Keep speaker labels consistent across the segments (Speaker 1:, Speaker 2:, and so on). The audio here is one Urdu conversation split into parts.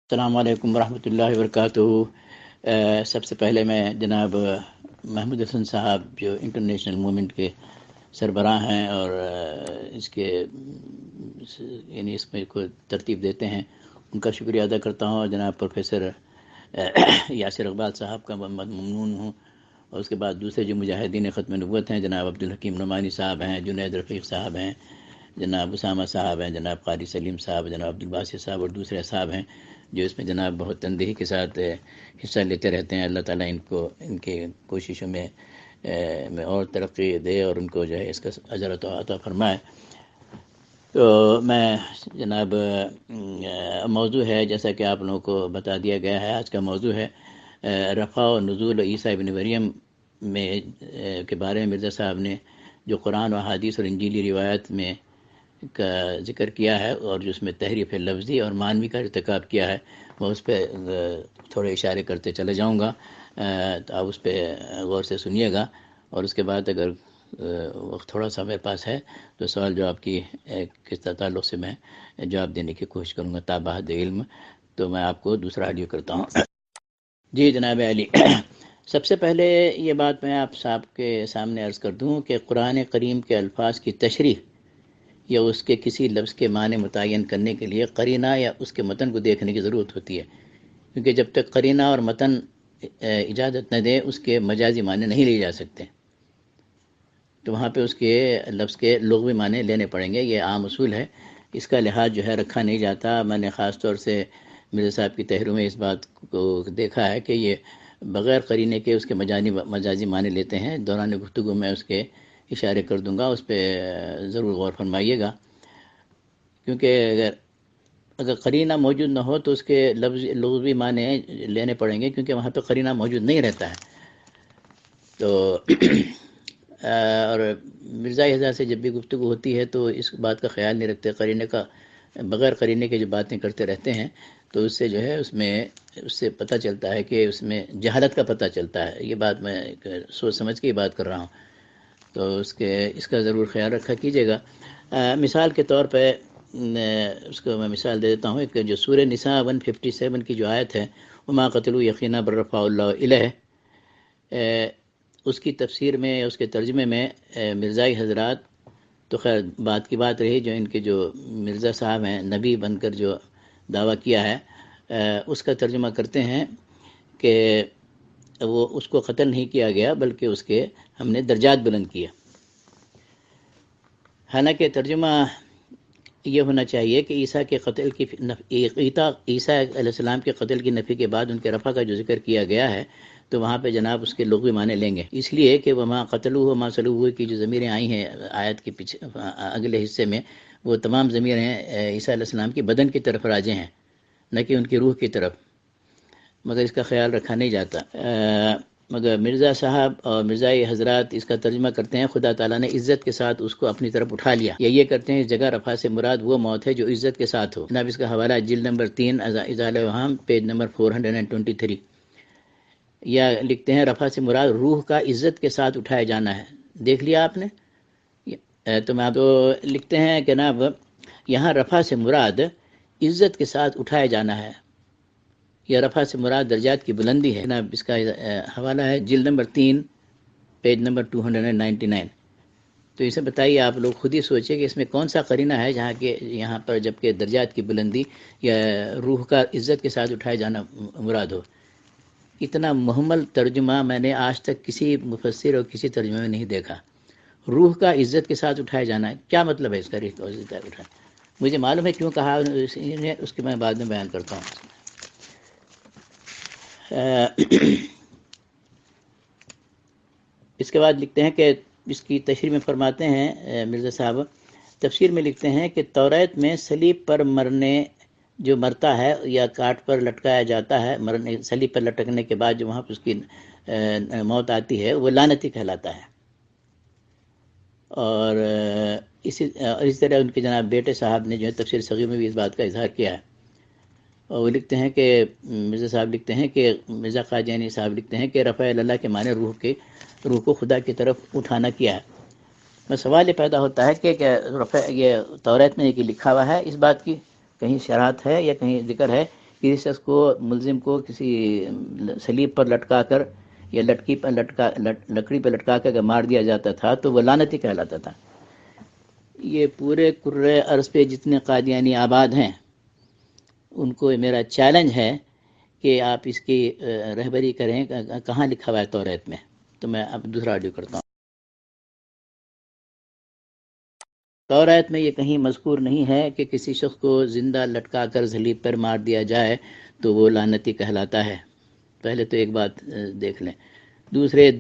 Speaker 1: السلام علیکم ورحمۃ اللہ وبرکاتہ۔ سب سے پہلے میں جناب محمود حسن صاحب جو انٹرنیشنل موومنٹ کے سربراہ ہیں اور اس کے یعنی اس میں کو ترتیب دیتے ہیں، ان کا شکریہ ادا کرتا ہوں، اور جناب پروفیسر یاسر اقبال صاحب کا ممنون ہوں، اور اس کے بعد دوسرے جو مجاہدین ختم نبوت ہیں، جناب عبدالحکیم نعمانی صاحب ہیں، جنید رفیق صاحب ہیں، جناب اسامہ صاحب ہیں، جناب قاری سلیم صاحب، جناب عبدالباسط صاحب اور دوسرے صاحب ہیں جو اس میں جناب بہت تندہی کے ساتھ حصہ لیتے رہتے ہیں۔ اللہ تعالیٰ ان کے کوششوں میں اور ترقی دے اور ان کو جو ہے اس کا اجر عطا فرمائے۔ تو میں جناب موضوع ہے جیسا کہ آپ لوگوں کو بتا دیا گیا ہے، آج کا موضوع ہے رفع و نزول عیسیٰ ابن مریم میں کے بارے میں مرزا صاحب نے جو قرآن و حدیث اور انجیلی روایت میں کا ذکر کیا ہے، اور جو اس میں تحریف لفظی اور معنوی کا ارتکاب کیا ہے، میں اس پہ تھوڑے اشارے کرتے چلے جاؤں گا، تو آپ اس پہ غور سے سنیے گا، اور اس کے بعد اگر وقت تھوڑا سا میرے پاس ہے تو سوال جواب کی کس تعلق سے میں جواب دینے کی کوشش کروں گا تابحد علم۔ تو میں آپ کو دوسرا آڈیو کرتا ہوں۔ جی جناب علی، سب سے پہلے یہ بات میں آپ صاحب کے سامنے عرض کر دوں کہ قرآن کریم کے الفاظ کی تشریح یا اس کے کسی لفظ کے معنی متعین کرنے کے لیے قرینہ یا اس کے متن کو دیکھنے کی ضرورت ہوتی ہے، کیونکہ جب تک قرینہ اور متن اجازت نہ دے اس کے مجازی معنی نہیں لیے جا سکتے، تو وہاں پہ اس کے لفظ کے لغوی معنی لینے پڑیں گے۔ یہ عام اصول ہے، اس کا لحاظ جو ہے رکھا نہیں جاتا۔ میں نے خاص طور سے مرزا صاحب کی تحریروں میں اس بات کو دیکھا ہے کہ یہ بغیر قرینے کے اس کے مجازی معنی لیتے ہیں۔ دوران گفتگو میں اس کے اشارے کر دوں گا، اس پہ ضرور غور فرمائیے گا، کیونکہ اگر قرینہ موجود نہ ہو تو اس کے لغوی معنی لینے پڑیں گے، کیونکہ وہاں پہ قرینہ موجود نہیں رہتا ہے۔ تو اور مرزا حضرات سے جب بھی گفتگو ہوتی ہے تو اس بات کا خیال نہیں رکھتے، قرینے کا بغیر قرینے کے جو باتیں کرتے رہتے ہیں، تو اس سے جو ہے اس سے پتہ چلتا ہے کہ اس میں جہالت کا پتہ چلتا ہے۔ یہ بات میں سوچ سمجھ کے یہ بات کر رہا ہوں، تو اس کا ضرور خیال رکھا کیجیے گا۔ مثال کے طور پہ اس کو میں مثال دے دیتا ہوں، ایک جو سورہ نساء 157 کی جو آیت ہے، وما قتلوا یقینا بل رفعہ اللہ الیہ، اس کی تفسیر میں، اس کے ترجمے میں مرزائی حضرات تو خیر بات کی بات رہی، جو ان کے جو مرزا صاحب ہیں نبی بن کر جو دعویٰ کیا ہے، اس کا ترجمہ کرتے ہیں کہ وہ اس کو قتل نہیں کیا گیا بلکہ اس کے ہم نے درجات بلند کیا۔ حالانکہ ترجمہ یہ ہونا چاہیے کہ عیسیٰ کے قتل کی عیسیٰ علیہ السلام کے قتل کی نفی کے بعد ان کے رفع کا جو ذکر کیا گیا ہے، تو وہاں پہ جناب اس کے لغوی معنی لیں گے، اس لیے کہ وما قتلوہ وما صلوہ کی جو ضمیریں آئی ہیں آیت کے پیچھے اگلے حصے میں، وہ تمام ضمیریں عیسیٰ علیہ السلام کی بدن کی طرف راجع ہیں، نہ کہ ان کی روح کی طرف، مگر اس کا خیال رکھا نہیں جاتا۔ مگر مرزا صاحب اور مرزائی حضرات اس کا ترجمہ کرتے ہیں خدا تعالیٰ نے عزت کے ساتھ اس کو اپنی طرف اٹھا لیا، یا یہ کرتے ہیں اس جگہ رفع سے مراد وہ موت ہے جو عزت کے ساتھ ہو۔ جناب اس کا حوالہ جلد نمبر 3 ازالہ اوہام پیج نمبر 423، یا لکھتے ہیں رفع سے مراد روح کا عزت کے ساتھ اٹھایا جانا ہے۔ دیکھ لیا آپ نے؟ تو میں تو لکھتے ہیں کہ جناب یہاں رفع سے مراد عزت کے ساتھ اٹھایا جانا ہے، یا رفع سے مراد درجات کی بلندی ہے۔ جناب اس کا حوالہ ہے جلد نمبر 3 پیج نمبر 299۔ تو اسے بتائیے آپ لوگ خود ہی سوچیں کہ اس میں کون سا قرینہ ہے جہاں کہ یہاں پر جبکہ درجات کی بلندی یا روح کا عزت کے ساتھ اٹھایا جانا مراد ہو۔ اتنا محمل ترجمہ میں نے آج تک کسی مفسر اور کسی ترجمے میں نہیں دیکھا۔ روح کا عزت کے ساتھ اٹھایا جانا ہے، کیا مطلب ہے اس کا؟ مجھے معلوم ہے کیوں کہا اس کے میں بعد میں بیان کرتا ہوں۔ اس کے بعد لکھتے ہیں کہ اس کی تشریح میں فرماتے ہیں مرزا صاحب، تفسیر میں لکھتے ہیں کہ توریت میں صلیب پر جو مرتا ہے یا کاٹ پر لٹکایا جاتا ہے، صلیب پر لٹکنے کے بعد جو وہاں پر اس کی موت آتی ہے، وہ لعنتی کہلاتا ہے۔ اور اسی طرح ان کے جناب بیٹے صاحب نے جو ہے تفسیر صغیر میں بھی اس بات کا اظہار کیا ہے، اور وہ لکھتے ہیں کہ مرزا صاحب لکھتے ہیں کہ مرزا قادیانی صاحب لکھتے ہیں کہ رفع اللہ کے معنی روح کو خدا کی طرف اٹھانا کیا ہے۔ میں سوال یہ پیدا ہوتا ہے کہ رفع یہ توریت میں یہ لکھا ہوا ہے، اس بات کی کہیں شرحت ہے یا کہیں ذکر ہے کسی شخص کو ملزم کو کسی صلیب پر لٹکا کر یا لکڑی پر لٹکا کر مار دیا جاتا تھا تو وہ لعنتی کہلاتا تھا۔ یہ پورے کرۂ ارض پہ جتنے قادیانی آباد ہیں ان کو میرا چیلنج ہے کہ آپ اس کی رہبری کریں، کہاں لکھا ہوا ہے توریت میں؟ تو میں اب دوسرا آڈیو کرتا ہوں۔ توریت میں یہ کہیں مذکور نہیں ہے کہ کسی شخص کو زندہ لٹکا کر صلیب پر مار دیا جائے تو وہ لعنتی کہلاتا ہے۔ پہلے تو ایک بات دیکھ لیں۔ دوسرے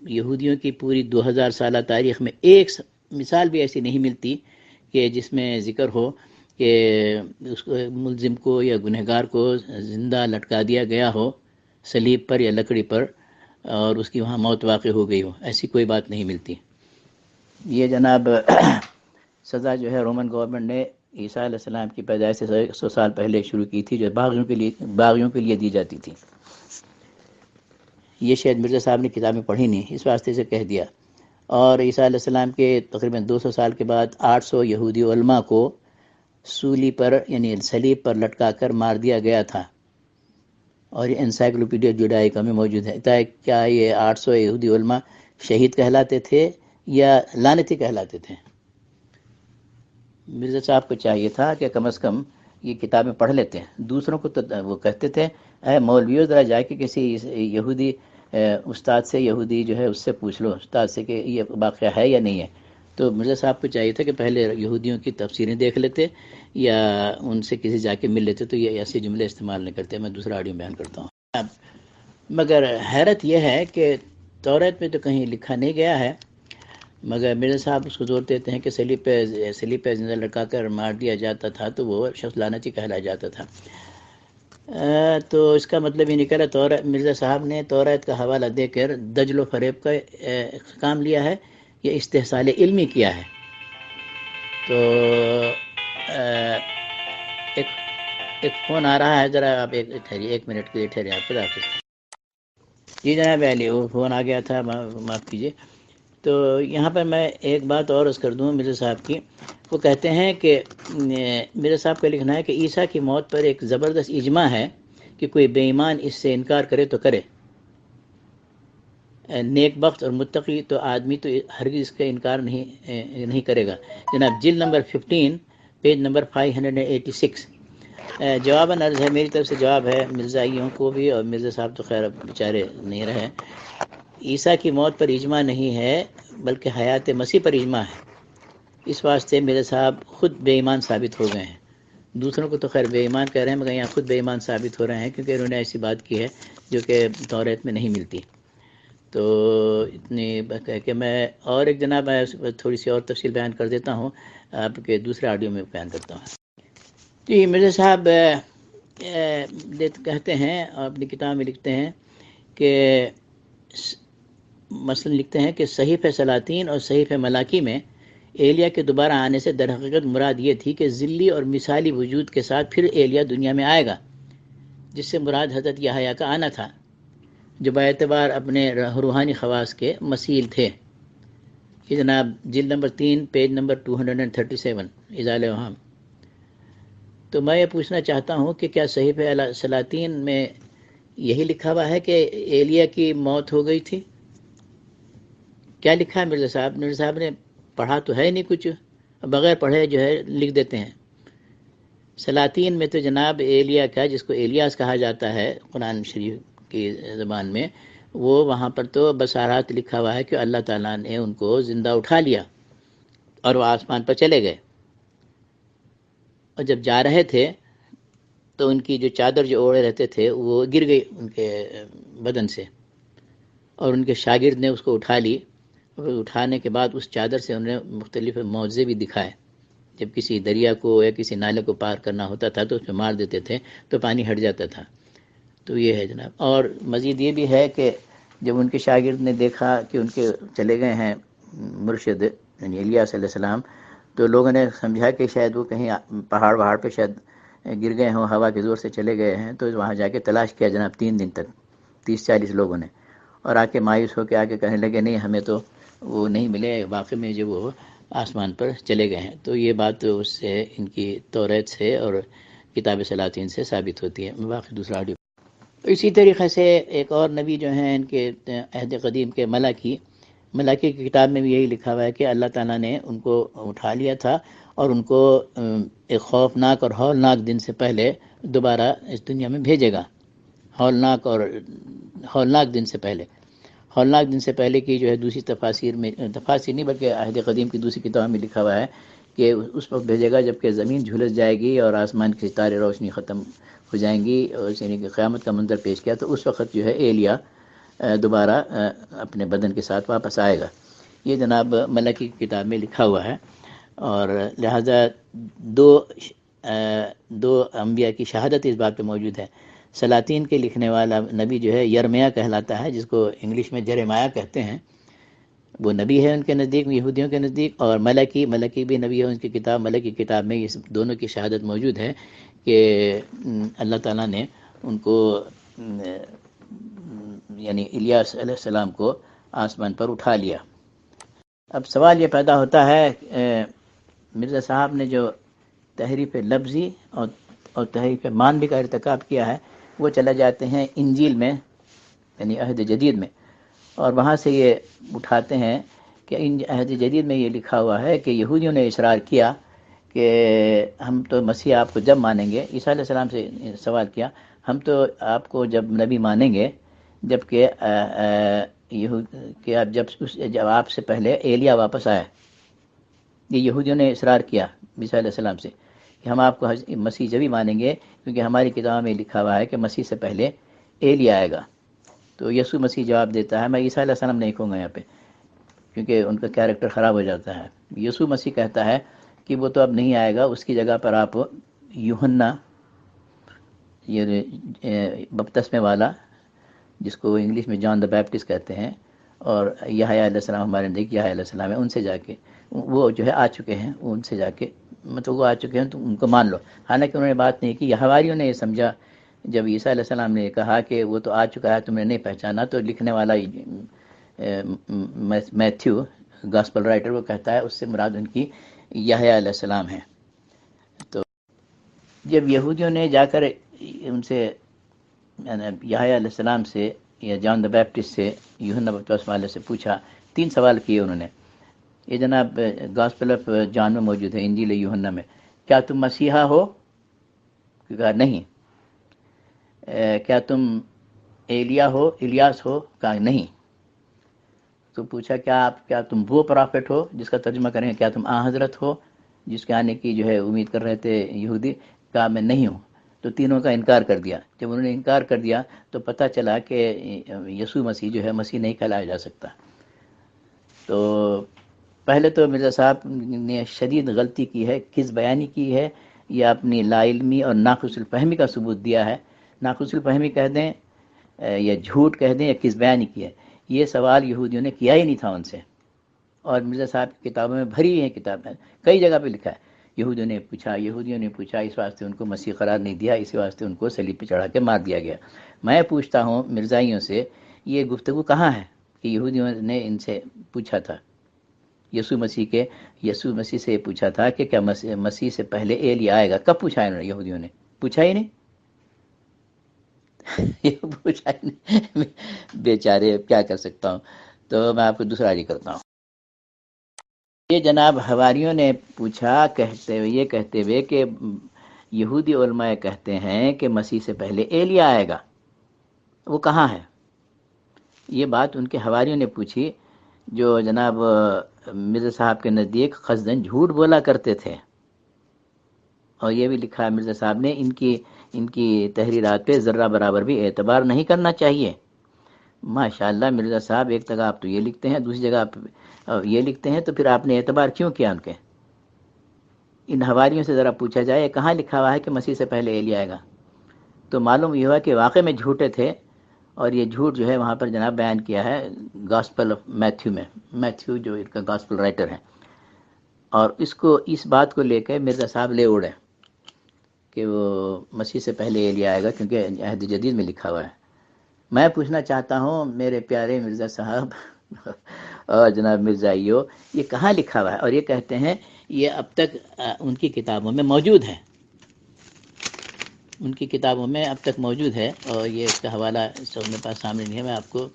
Speaker 1: یہودیوں کی پوری 2000 سالہ تاریخ میں ایک مثال بھی ایسی نہیں ملتی کہ جس میں ذکر ہو کہ اس کو ملزم کو یا گنہگار کو زندہ لٹکا دیا گیا ہو صلیب پر یا لکڑی پر اور اس کی وہاں موت واقع ہو گئی ہو، ایسی کوئی بات نہیں ملتی۔ یہ جناب سزا جو ہے رومن گورنمنٹ نے عیسیٰ علیہ السلام کی پیدائش سے 100 سال پہلے شروع کی تھی، جو باغیوں کے لیے دی جاتی تھی۔ یہ شاید مرزا صاحب نے کتابیں پڑھی نہیں، اس واسطے سے کہہ دیا۔ اور عیسیٰ علیہ السلام کے تقریباً 200 سال کے بعد 800 یہودی علماء کو سولی پر یعنی صلیب پر لٹکا کر مار دیا گیا تھا، اور یہ انسائکلوپیڈیا جوڈائیکا میں موجود ہے۔ کیا یہ 800 یہودی علماء شہید کہلاتے تھے یا لعنتی کہلاتے تھے؟ مرزا صاحب کو چاہیے تھا کہ کم از کم یہ کتابیں پڑھ لیتے ہیں۔ دوسروں کو تو وہ کہتے تھے اے مولویوں ذرا جا کے کسی یہودی استاد سے، یہودی جو ہے اس سے پوچھ لو استاد سے کہ یہ واقعہ ہے یا نہیں ہے۔ تو مرزا صاحب کو چاہیے تھا کہ پہلے یہودیوں کی تفسیریں دیکھ لیتے یا ان سے کسی جا کے مل لیتے، تو یہ ایسے جملے استعمال نہیں کرتے۔ میں دوسرا آڈیو بیان کرتا ہوں۔ مگر حیرت یہ ہے کہ توریت میں تو کہیں لکھا نہیں گیا ہے، مگر مرزا صاحب اس کو زور دیتے ہیں کہ صلیب پہ زندہ لٹکا کر مار دیا جاتا تھا تو وہ شخص لعنتی کہلایا جاتا تھا۔ تو اس کا مطلب یہ نکلا مرزا صاحب نے توریت کا حوالہ دے کر دجل و فریب کا کام لیا ہے یا استحصال علمی کیا ہے۔ تو ایک فون آ رہا ہے، ذرا آپ ایک منٹ کے لیے ٹھہرے آپ خدا حافظ۔ جی جناب علی، وہ فون آ گیا تھا، معاف کیجیے۔ تو یہاں پر میں ایک بات اور عرض کر دوں مرزا صاحب کی۔ وہ کہتے ہیں کہ مرزا صاحب کا لکھنا ہے کہ عیسیٰ کی موت پر ایک زبردست اجماع ہے کہ کوئی بے ایمان اس سے انکار کرے تو کرے، نیک بخت اور متقی تو آدمی تو ہرگز اس کا انکار نہیں کرے گا۔ جناب جلد نمبر 15 پیج نمبر 586۔ جواباً عرض ہے، میری طرف سے جواب ہے مرزائیوں کو بھی، اور مرزا صاحب تو خیر بیچارے نہیں رہے۔ عیسیٰ کی موت پر اجماع نہیں ہے بلکہ حیات مسیح پر اجماع ہے۔ اس واسطے میرے صاحب خود بے ایمان ثابت ہو گئے ہیں۔ دوسروں کو تو خیر بے ایمان کہہ رہے ہیں، مگر یہاں خود بے ایمان ثابت ہو رہے ہیں کیونکہ انہوں نے ایسی بات کی ہے جو کہ توریت میں نہیں ملتی۔ تو اتنی کہہ کے میں اور ایک جناب تھوڑی سی اور تفصیل بیان کر دیتا ہوں، آپ کے دوسرے آڈیو میں بیان کرتا ہوں۔ جی مرزا صاحب کہتے ہیں اور اپنی کتاب میں لکھتے ہیں کہ مثلا لکھتے ہیں کہ صحیفہ سلاطین اور صحیفہ ملاکی میں ایلیا کے دوبارہ آنے سے در حقیقت مراد یہ تھی کہ ذلی اور مثالی وجود کے ساتھ پھر ایلیا دنیا میں آئے گا، جس سے مراد حضرت یحییٰ کا آنا تھا، جو باعتبار اپنے روحانی خواص کے مثیل تھے۔ یہ جناب جلد نمبر 3 پیج نمبر 237 ازالہ اوہام۔ تو میں یہ پوچھنا چاہتا ہوں کہ کیا صحیفہ سلاطین میں یہی لکھا ہوا ہے کہ ایلیا کی موت ہو گئی تھی؟ کیا لکھا ہے مرزا صاحب؟ مرزا صاحب نے پڑھا تو ہے نہیں کچھ، بغیر پڑھے جو ہے لکھ دیتے ہیں۔ سلاطین میں تو جناب ایلیا کا، جس کو ایلیاس کہا جاتا ہے قرآن شریف کی زبان میں، وہ وہاں پر تو بصارات لکھا ہوا ہے کہ اللہ تعالیٰ نے ان کو زندہ اٹھا لیا اور وہ آسمان پر چلے گئے، اور جب جا رہے تھے تو ان کی جو چادر جو اوڑے رہتے تھے وہ گر گئی ان کے بدن سے، اور ان کے شاگرد نے اس کو اٹھا لی۔ اٹھانے کے بعد اس چادر سے انہوں نے مختلف معجزے بھی دکھائے۔ جب کسی دریا کو یا کسی نالے کو پار کرنا ہوتا تھا تو اس پہ مار دیتے تھے تو پانی ہٹ جاتا تھا۔ تو یہ ہے جناب۔ اور مزید یہ بھی ہے کہ جب ان کے شاگرد نے دیکھا کہ ان کے چلے گئے ہیں مرشد یعنی الیاس علیہ السلام، تو لوگوں نے سمجھا کہ شاید وہ کہیں پہاڑ پہ شاید گر گئے ہوں، ہوا کے زور سے چلے گئے ہیں۔ تو وہاں جا کے تلاش کیا جناب 3 دن تک، 30-40 لوگوں نے، اور آ کے مایوس ہو کے آ کے کہنے لگے نہیں ہمیں تو وہ نہیں ملے، واقعی میں جو وہ آسمان پر چلے گئے ہیں۔ تو یہ بات اس سے ان کی توریت سے اور کتاب سلاطین سے ثابت ہوتی ہے۔ باقی دوسرا آڈیو۔ اسی طریقے سے ایک اور نبی جو ہیں ان کے عہد قدیم کے ملاکی کی کتاب میں بھی یہی لکھا ہوا ہے کہ اللہ تعالیٰ نے ان کو اٹھا لیا تھا اور ان کو ایک خوفناک اور ہولناک دن سے پہلے دوبارہ اس دنیا میں بھیجے گا۔ ہولناک دن سے پہلے کی جو ہے دوسری تفاسیر نہیں بلکہ عہد قدیم کی دوسری کتاب میں لکھا ہوا ہے کہ اس وقت بھیجے گا جب کہ زمین جھلس جائے گی اور آسمان کی ستارے روشنی ختم ہو جائیں گی، اور یعنی کہ قیامت کا منظر پیش کیا تو اس وقت جو ہے ایلیا دوبارہ اپنے بدن کے ساتھ واپس آئے گا۔ یہ جناب ملکی کی کتاب میں لکھا ہوا ہے، اور لہذا دو انبیاء کی شہادت اس بات پہ موجود ہے۔ سلاطین کے لکھنے والا نبی جو ہے یرمیا کہلاتا ہے، جس کو انگلش میں جرمیا کہتے ہیں، وہ نبی ہے ان کے نزدیک، یہودیوں کے نزدیک، اور ملکی بھی نبی ہے، ان کی کتاب ملکی کتاب میں یہ دونوں کی شہادت موجود ہے کہ اللہ تعالیٰ نے ان کو یعنی الیاس علیہ السلام کو آسمان پر اٹھا لیا۔ اب سوال یہ پیدا ہوتا ہے مرزا صاحب نے جو تحریف لفظی اور تحریف معنوی کا ارتکاب کیا ہے وہ چلا جاتے ہیں انجیل میں یعنی عہد جدید میں، اور وہاں سے یہ اٹھاتے ہیں کہ عہد جدید میں یہ لکھا ہوا ہے کہ یہودیوں نے اصرار کیا کہ ہم تو مسیح آپ کو جب مانیں گے، عیسیٰ علیہ السلام سے سوال کیا، ہم تو آپ کو جب نبی مانیں گے جب آپ سے پہلے ایلیا واپس آئے۔ یہ یہودیوں نے اصرار کیا عیسیٰ علیہ السلام سے کہ ہم آپ کو مسیح جب ہی مانیں گے کیونکہ ہماری کتاب میں لکھا ہوا ہے کہ مسیح سے پہلے ایلیا آئے گا۔ تو یسوع مسیح جواب دیتا ہے، میں عیسیٰ علیہ السلام نہیں کہوں گا یہاں پہ کیونکہ ان کا کیریکٹر خراب ہو جاتا ہے۔ یسوع مسیح کہتا ہے کہ وہ تو اب نہیں آئے گا، اس کی جگہ پر آپ یوحنا یہ بپتسمے والا جس کو انگلش میں جان دا بیپٹسٹ کہتے ہیں، اور یحییٰ علیہ السلام ہمارے نزدیک یحییٰ علیہ السلام ہے، ان سے جا کے وہ جو ہے آ چکے ہیں، ان سے جا کے مطلب وہ آ چکے ہیں تو ان کو مان لو۔ حالانکہ انہوں نے بات نہیں کی، حواریوں نے یہ سمجھا جب عیسیٰ علیہ السلام نے کہا کہ وہ تو آ چکا ہے تم نے نہیں پہچانا، تو لکھنے والا میتھیو گاسپل رائٹر وہ کہتا ہے اس سے مراد ان کی یحییٰ علیہ السلام ہے۔ تو جب یہودیوں نے جا کر ان سے یحییٰ علیہ السلام سے یا جان دا بیپٹسٹ سے یوحنا بپتسمہ والے سے پوچھا، 3 سوال کیے انہوں نے، یہ جناب گاسپل آف جان میں موجود ہے، انجیل یوحنا میں۔ کیا تم مسیحا ہو؟ کہا نہیں۔ کیا تم ایلیا ہو، الیاس ہو؟ کہا نہیں۔ تو پوچھا کیا تم وہ پرافٹ ہو، جس کا ترجمہ کریں کیا تم حضرت ہو جس کے آنے کی جو ہے امید کر رہے تھے یہودی؟ کہا میں نہیں ہوں۔ تو تینوں کا انکار کر دیا۔ جب انہوں نے انکار کر دیا تو پتہ چلا کہ یسوع مسیح جو ہے مسیح نہیں کہلایا جا سکتا۔ تو پہلے تو مرزا صاحب نے شدید غلطی کی ہے، کس بیانی کی ہے، یا اپنی لا علمی اور ناقص الفہمی کا ثبوت دیا ہے۔ ناقص الفہمی کہہ دیں یا جھوٹ کہہ دیں یا کس بیانی کی ہے، یہ سوال یہودیوں نے کیا ہی نہیں تھا ان سے، اور مرزا صاحب کی کتابوں میں بھری ہیں، کتابیں کئی جگہ پہ لکھا ہے یہودیوں نے پوچھا، اس واسطے ان کو مسیح قرار نہیں دیا، اسی واسطے ان کو صلیب پہ چڑھا کے مار دیا گیا۔ میں پوچھتا ہوں مرزائیوں سے، یہ گفتگو کہاں ہے کہ یہودیوں نے ان سے پوچھا تھا، یسوع مسیح سے پوچھا تھا کہ کیا مسیح سے پہلے ایلیا آئے گا؟ کب پوچھا انہوں نے؟ یہودیوں نے پوچھا ہی نہیں، پوچھا ہی نہیں، بیچارے کیا کر سکتا ہوں۔ تو میں آپ کو دوسرا عرض کرتا ہوں، یہ جناب حواریوں نے پوچھا کہتے ہوئے کہ یہودی علماء کہتے ہیں کہ مسیح سے پہلے ایلیا آئے گا، وہ کہاں ہے؟ یہ بات ان کے حواریوں نے پوچھی جو جناب مرزا صاحب کے نزدیک قصداً جھوٹ بولا کرتے تھے، اور یہ بھی لکھا ہے مرزا صاحب نے ان کی تحریرات پہ ذرہ برابر بھی اعتبار نہیں کرنا چاہیے۔ ماشاءاللہ مرزا صاحب ایک جگہ آپ تو یہ لکھتے ہیں، دوسری جگہ آپ یہ لکھتے ہیں، تو پھر آپ نے اعتبار کیوں کیا ان کے؟ ان حواریوں سے ذرا پوچھا جائے کہاں لکھا ہوا ہے کہ مسیح سے پہلے ایلیا آئے گا، تو معلوم یہ ہوا کہ واقع میں جھوٹے تھے، اور یہ جھوٹ جو ہے وہاں پر جناب بیان کیا ہے گاسپل آف میتھیو میں، میتھیو جو ان کا گاسپل رائٹر ہے، اور اس بات کو لے کے مرزا صاحب لے اڑے کہ وہ مسیح سے پہلے ایلیا آئے گا کیونکہ عہد جدید میں لکھا ہوا ہے۔ میں پوچھنا چاہتا ہوں میرے پیارے مرزا صاحب اور جناب مرزائیو، یہ کہاں لکھا ہوا ہے؟ اور یہ کہتے ہیں یہ اب تک ان کی کتابوں میں موجود ہے۔ ان کی کتابوں میں اب تک موجود ہے، اور یہ اس کا حوالہ اس وقت میرے پاس سامنے نہیں ہے، میں آپ کو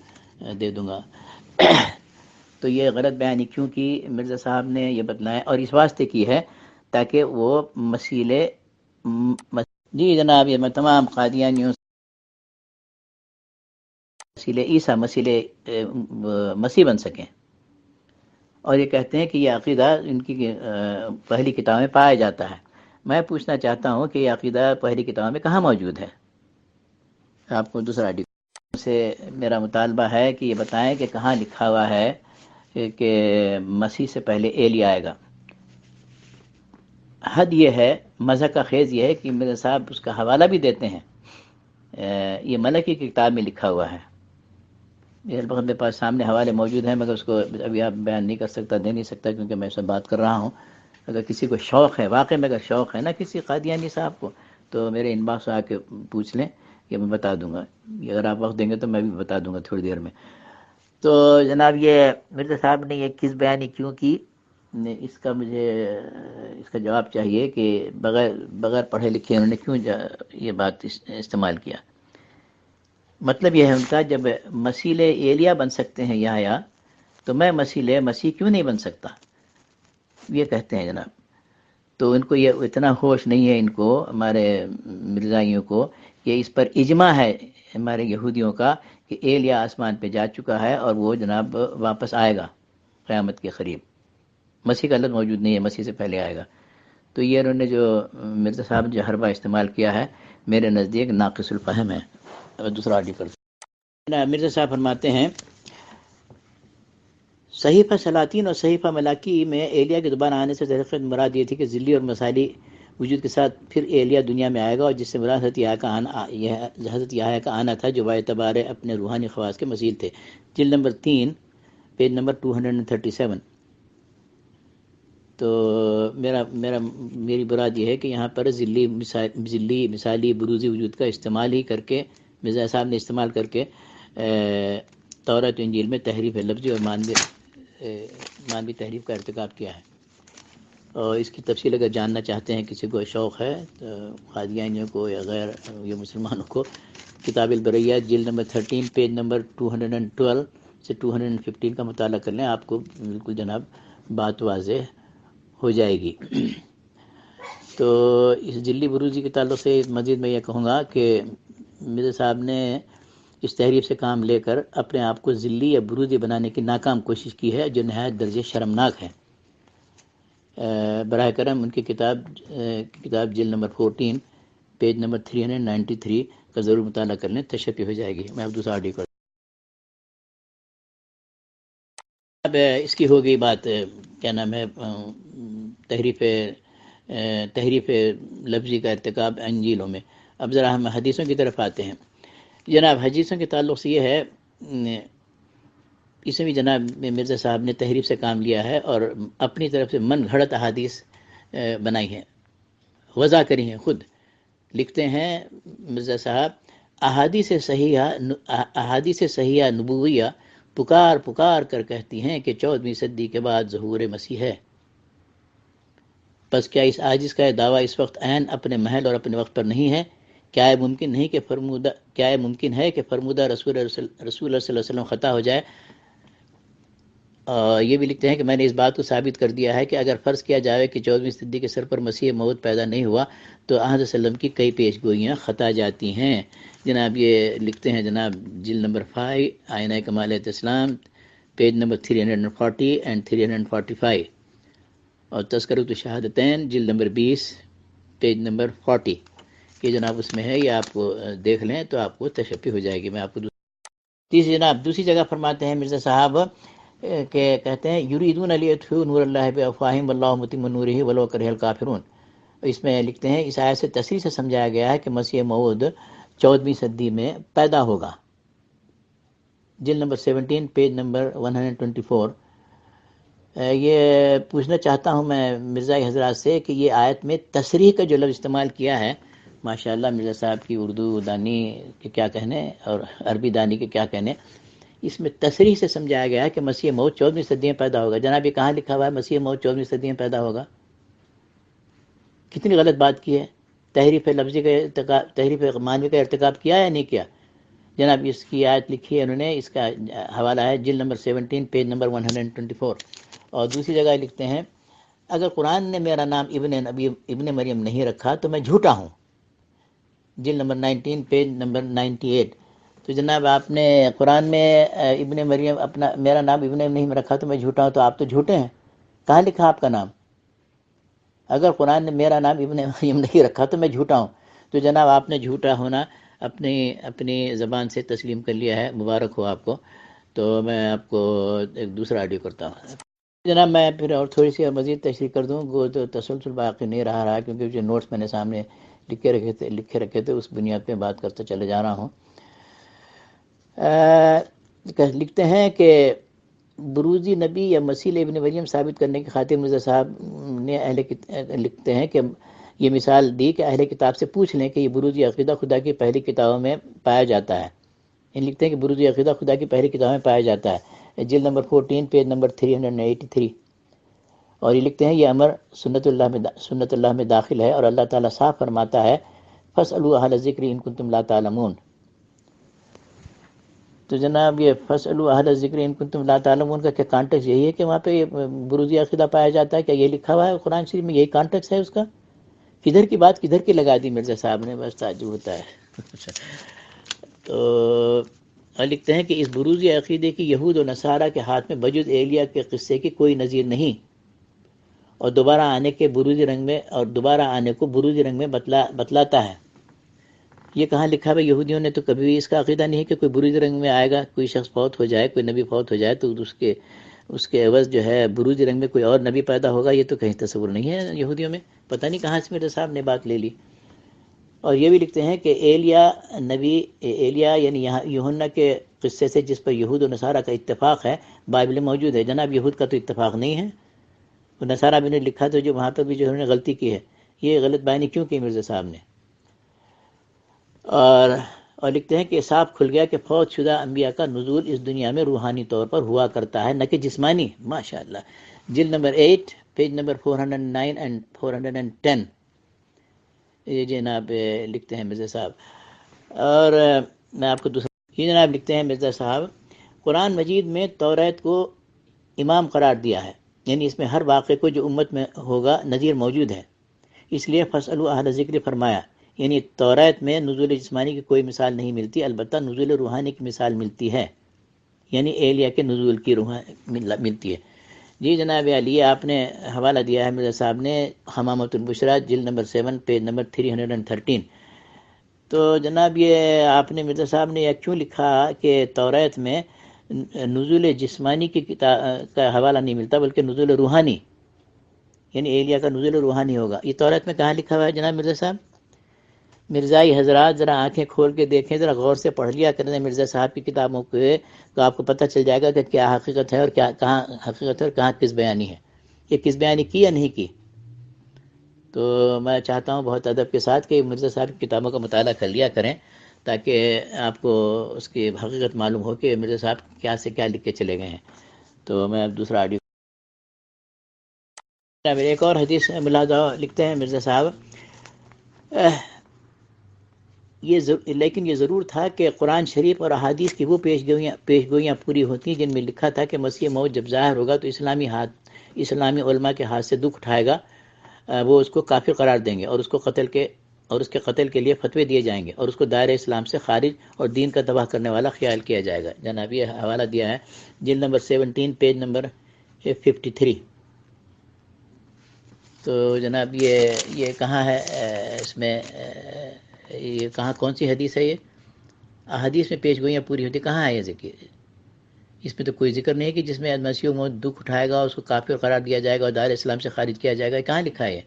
Speaker 1: دے دوں گا۔ تو یہ غلط بیانی کیوں کی مرزا صاحب نے یہ بتلایا، اور اس واسطے کی ہے تاکہ وہ جی جناب، یہ میں تمام قادیانیوں مسیلے عیسیٰ مسیح بن سکیں، اور یہ کہتے ہیں کہ یہ عقیدہ ان کی پہلی کتاب میں پایا جاتا ہے۔ میں پوچھنا چاہتا ہوں کہ یہ عقیدہ پہلی کتاب میں کہاں موجود ہے؟ آپ کو دوسرا سے میرا مطالبہ ہے کہ یہ بتائیں کہ کہاں لکھا ہوا ہے کہ مسیح سے پہلے ایلیا آئے گا۔ حد یہ ہے، مزہ کا خیز یہ ہے کہ میرے صاحب اس کا حوالہ بھی دیتے ہیں، یہ ملکی کی کتاب میں لکھا ہوا ہے۔ اس وقت میرے پاس سامنے حوالے موجود ہیں، مگر اس کو ابھی آپ بیان نہیں کر سکتا، دے نہیں سکتا، کیونکہ میں اس سے بات کر رہا ہوں۔ اگر کسی کو شوق ہے، واقعی میں اگر شوق ہے نا کسی قادیانی صاحب کو، تو میرے ان باکس آ کے پوچھ لیں، یہ میں بتا دوں گا۔ اگر آپ وقت دیں گے تو میں بھی بتا دوں گا تھوڑی دیر میں۔ تو جناب، یہ مرزا صاحب نے یہ کس بیانی کیوں کی، اس کا مجھے اس کا جواب چاہیے کہ بغیر پڑھے لکھے انہوں نے کیوں یہ بات استعمال کیا۔ مطلب یہ ہے ان کا، جب مسیح ایلیا بن سکتے ہیں یحییٰ، تو میں مسیح کیوں نہیں بن سکتا، یہ کہتے ہیں جناب۔ تو ان کو یہ اتنا ہوش نہیں ہے، ان کو ہمارے مرزائیوں کو، کہ اس پر اجماع ہے ہمارے یہودیوں کا کہ ایلیا آسمان پہ جا چکا ہے اور وہ جناب واپس آئے گا قیامت کے قریب۔ مسیح کا لفظ موجود نہیں ہے، مسیح سے پہلے آئے گا۔ تو یہ انہوں نے جو مرزا صاحب نے جو حربہ استعمال کیا ہے، میرے نزدیک ناقص الفہم ہے۔ دوسرا آرٹیکل مرزا صاحب فرماتے ہیں، صحیفہ سلاطین اور صحیفہ ملاکی میں ایلیا کے دوبارہ آنے سے درخت مراد یہ تھی کہ ذلی اور مثالی وجود کے ساتھ پھر ایلیا دنیا میں آئے گا، اور جس سے مراد حضرت یحییٰ کا آنا تھا، جو باعتبار اپنے روحانی خواص کے مثیل تھے۔ جلد نمبر 3 پیج نمبر 237۔ تو میری براد یہ ہے کہ یہاں پر ذلی مثالی بروزی وجود کا استعمال ہی کر کے مرزا صاحب نے استعمال کر کے تورات و انجیل میں تحریف لفظی اور مانوی تحریف کا ارتکاب کیا ہے۔ اور اس کی تفصیل اگر جاننا چاہتے ہیں، کسی کو شوق ہے، تو قادیانیوں کو یا غیر یہ مسلمانوں کو کتاب البریہ جلد نمبر 13 پیج نمبر 212 سے 215 کا مطالعہ کر لیں، آپ کو بالکل جناب بات واضح ہو جائے گی۔ تو اس ذلی بروزی کے تعلق سے مزید میں یہ کہوں گا کہ مرزا صاحب نے اس تحریف سے کام لے کر اپنے آپ کو ذلی یا بروزی بنانے کی ناکام کوشش کی ہے، جو نہایت درجے شرمناک ہے۔ براہ کرم ان کی کتاب جلد نمبر 14 پیج نمبر 393 کا ضرور مطالعہ کر لیں، تشفی ہو جائے گی۔ میں اب دوسرا آرٹیکل اب اس کی ہو گئی بات، کیا نام ہے، تحریف لفظی کا ارتکاب انجیلوں میں۔ اب ذرا ہم حدیثوں کی طرف آتے ہیں۔ جناب حدیثوں کے تعلق سے یہ ہے، اس میں بھی جناب مرزا صاحب نے تحریف سے کام لیا ہے اور اپنی طرف سے من گھڑت احادیث بنائی ہیں، وضع کری ہیں۔ خود لکھتے ہیں مرزا صاحب، احادیث صحیحہ نبویہ پکار کر کہتی ہیں کہ 14ویں صدی کے بعد ظہور مسیح ہے۔ پس کیا اس عاجز کا دعویٰ اس وقت عین اپنے محل اور اپنے وقت پر نہیں ہے؟ کیا یہ ممکن ہے کہ فرمودہ رسول اللہ صلی اللہ علیہ وسلم خطا ہو جائے؟ یہ بھی لکھتے ہیں کہ میں نے اس بات کو ثابت کر دیا ہے کہ اگر فرض کیا جائے کہ 14ویں صدی کے سر پر مسیح موعود پیدا نہیں ہوا، تو آن وسلم کی کئی پیش گوئیاں خطا جاتی ہیں۔ جناب یہ لکھتے ہیں جناب جلد نمبر 5 آئینہ کمالات اسلام پیج نمبر 340 اینڈ 345، اور تذکرۃ الشہادتین جلد نمبر 20 پیج نمبر 40، یہ جناب اس میں ہے، یہ آپ کو دیکھ لیں تو آپ کو تشفی ہو جائے گی۔ میں آپ کو جناب دوسری جگہ فرماتے ہیں مرزا صاحب کہ کہتے ہیں، یریدون لیطفئوا نور اللہ بافواہہم واللہ متم نورہ ولو کرہ الکافرون۔ اس میں لکھتے ہیں، اس آیت سے تصریح سے سمجھایا گیا ہے کہ مسیح موعود 14ویں صدی میں پیدا ہوگا۔ جلد نمبر 17 پیج نمبر 124۔ یہ پوچھنا چاہتا ہوں میں مرزائی حضرات سے کہ یہ آیت میں تصریح کا جو لفظ استعمال کیا ہے، ماشاءاللہ مرزا صاحب کی اردو دانی کے کیا کہنے اور عربی دانی کے کیا کہنے، اس میں تصریح سے سمجھایا گیا ہے کہ مسیح موعود 14ویں صدی میں پیدا ہوگا۔ جناب یہ کہاں لکھا ہوا ہے مسیح موعود 14ویں صدی میں پیدا ہوگا؟ کتنی غلط بات کی ہے۔ تحریف لفظی کا تحریف معنوی کا ارتکاب کیا یا نہیں کیا؟ جناب اس کی آیت لکھی ہے انہوں نے، اس کا حوالہ ہے جلد نمبر 17 پیج نمبر 124. اور دوسری جگہ لکھتے ہیں اگر قرآن نے میرا نام ابن مریم نہیں رکھا تو میں جھوٹا ہوں، جلد نمبر 19 پیج نمبر 98. تو جناب آپ نے قرآن میں ابن مریم میرا نام ابن نہیں رکھا تو میں جھوٹا ہوں، تو آپ تو جھوٹے ہیں. کہاں لکھا آپ کا نام؟ اگر قرآن نے میرا نام ابن مریم نہیں رکھا تو میں جھوٹا ہوں. تو جناب آپ نے جھوٹا ہونا اپنی زبان سے تسلیم کر لیا ہے، مبارک ہو آپ کو. تو میں آپ کو ایک دوسرا آڈیو کرتا ہوں جناب. میں پھر اور تھوڑی سی مزید تشریح کر دوں، وہ تو تسلسل باقی نہیں رہا کیونکہ جو نوٹس میں نے سامنے لکھے رکھے تھے اس بنیاد پہ بات کرتے چلے جا رہا ہوں. لکھتے ہیں کہ بروزی نبی یا مسیح ابن مریم ثابت کرنے کی خاطر مرزا صاحب نے لکھتے ہیں کہ یہ مثال دی کہ اہل کتاب سے پوچھ لیں کہ یہ بروزی عقیدہ خدا کی پہلی کتابوں میں پایا جاتا ہے. لکھتے ہیں کہ بروزی عقیدہ خدا کی پہلی کتاب میں پایا جاتا ہے، جلد نمبر 14 پیج نمبر 383. اور یہ لکھتے ہیں یہ امر سنت اللہ میں داخل ہے، اور اللہ تعالیٰ صاف فرماتا ہے فَاسْأَلُوا أَهْلَ الذِّكْرِ إِن كُنتُمْ لَا تَعْلَمُونَ. تو جناب یہ فَاسْأَلُوا أَهْلَ الذِّكْرِ إِن كُنتُمْ لَا تَعْلَمُونَ کا کیا کانٹیکس یہی ہے کہ وہاں پہ بروزی عقیدہ پایا جاتا ہے؟ کیا یہ لکھا ہوا ہے قرآن شریف میں؟ یہی کانٹیکس ہے اس کا؟ کدھر کی بات کدھر کی لگا دی مرزا صاحب نے، بس تعجب ہوتا ہے. تو لکھتے ہیں کہ اس بروزی عقیدے کی یہود و نصارہ کے ہاتھ میں بجز ایلیا کے قصے کی کوئی نظیر نہیں، اور دوبارہ آنے کو بروزی رنگ میں بتلاتا ہے. یہ کہاں لکھا ہے؟ یہودیوں نے تو کبھی بھی اس کا عقیدہ نہیں ہے کہ کوئی بروزی رنگ میں آئے گا. کوئی شخص فوت ہو جائے، کوئی نبی فوت ہو جائے تو اس کے عوض جو ہے بروزی رنگ میں کوئی اور نبی پیدا ہوگا. یہ تو کہیں تصور نہیں ہے یہودیوں میں. پتہ نہیں کہاں سے میرے صاحب نے بات لے لی. اور یہ بھی لکھتے ہیں کہ ایلیا یعنی یوحنا کے قصے سے جس پر یہود و نصارہ کا اتفاق ہے بائبل میں موجود ہے. جناب یہود کا تو اتفاق نہیں ہے، نصارہ بھی نے لکھا تو جو وہاں پر بھی جو انہوں نے غلطی کی ہے. یہ غلط بیانی کیوں کی مرزا صاحب نے؟ اور لکھتے ہیں کہ صاف کھل گیا کہ فوت شدہ انبیاء کا نزول اس دنیا میں روحانی طور پر ہوا کرتا ہے، نہ کہ جسمانی. ماشاءاللہ. جلد نمبر 8 پیج نمبر 409 اینڈ 410. یہ جناب لکھتے ہیں مرزا صاحب. اور میں آپ کو یہ جناب لکھتے ہیں مرزا صاحب قرآن مجید میں توریت کو امام قرار دیا ہے، یعنی اس میں ہر واقعے کو جو امت میں ہوگا نظیر موجود ہے. اس لیے فَاسْأَلُوا أَهْلَ الذِّكْرِ فرمایا. یعنی توریت میں نزول جسمانی کی کوئی مثال نہیں ملتی، البتہ نزول روحانی کی مثال ملتی ہے، یعنی ایلیا کے نزول کی ملتی ہے. جی جناب علی آپ نے حوالہ دیا ہے مرزا صاحب نے حمامۃ البشریٰ جلد نمبر 7 پیج نمبر 313. تو جناب یہ آپ نے مرزا صاحب نے یہ کیوں لکھا کہ توریت میں نزول جسمانی کی کا حوالہ نہیں ملتا بلکہ نزول روحانی، یعنی ایلیا کا نزول روحانی ہوگا؟ یہ توریت میں کہاں لکھا ہوا ہے جناب مرزا صاحب؟ مرزائی حضرات ذرا آنکھیں کھول کے دیکھیں، ذرا غور سے پڑھ لیا کریں مرزا صاحب کی کتابوں کو، تو آپ کو پتہ چل جائے گا کہ کیا حقیقت ہے اور کہاں حقیقت ہے اور کہاں کس بیانی ہے. یہ کس بیانی کی یا نہیں کی. تو میں چاہتا ہوں بہت ادب کے ساتھ کہ مرزا صاحب کی کتابوں کا مطالعہ کر لیا کریں تاکہ آپ کو اس کی حقیقت معلوم ہو کہ مرزا صاحب کیا سے کیا لکھ کے چلے گئے ہیں. تو میں اب دوسرا آڈیو ایک اور حدیث ملاحظہ لکھتے ہیں مرزا صاحب لیکن یہ ضرور تھا کہ قرآن شریف اور احادیث کی وہ پیشگوئیاں پوری ہوتی ہیں جن میں لکھا تھا کہ مسیح موعود جب ظاہر ہوگا تو اسلامی علماء کے ہاتھ سے دکھ اٹھائے گا، وہ اس کو کافر قرار دیں گے اور اس کے قتل کے لیے فتوے دیے جائیں گے اور اس کو دائرہ اسلام سے خارج اور دین کا تباہ کرنے والا خیال کیا جائے گا. جناب یہ حوالہ دیا ہے جلد نمبر 17 پیج نمبر 53. تو جناب یہ کہاں ہے اس میں یہ کہاں کون سی حدیث ہے؟ یہ احادیث میں پیش گوئیاں پوری ہوتی کہاں ہے یہ ذکر؟ اس میں تو کوئی ذکر نہیں ہے کہ جس میں مسیح موعود دکھ اٹھائے گا اس کو کافر قرار دیا جائے گا اور دائرہ اسلام سے خارج کیا جائے گا. کہاں لکھا ہے؟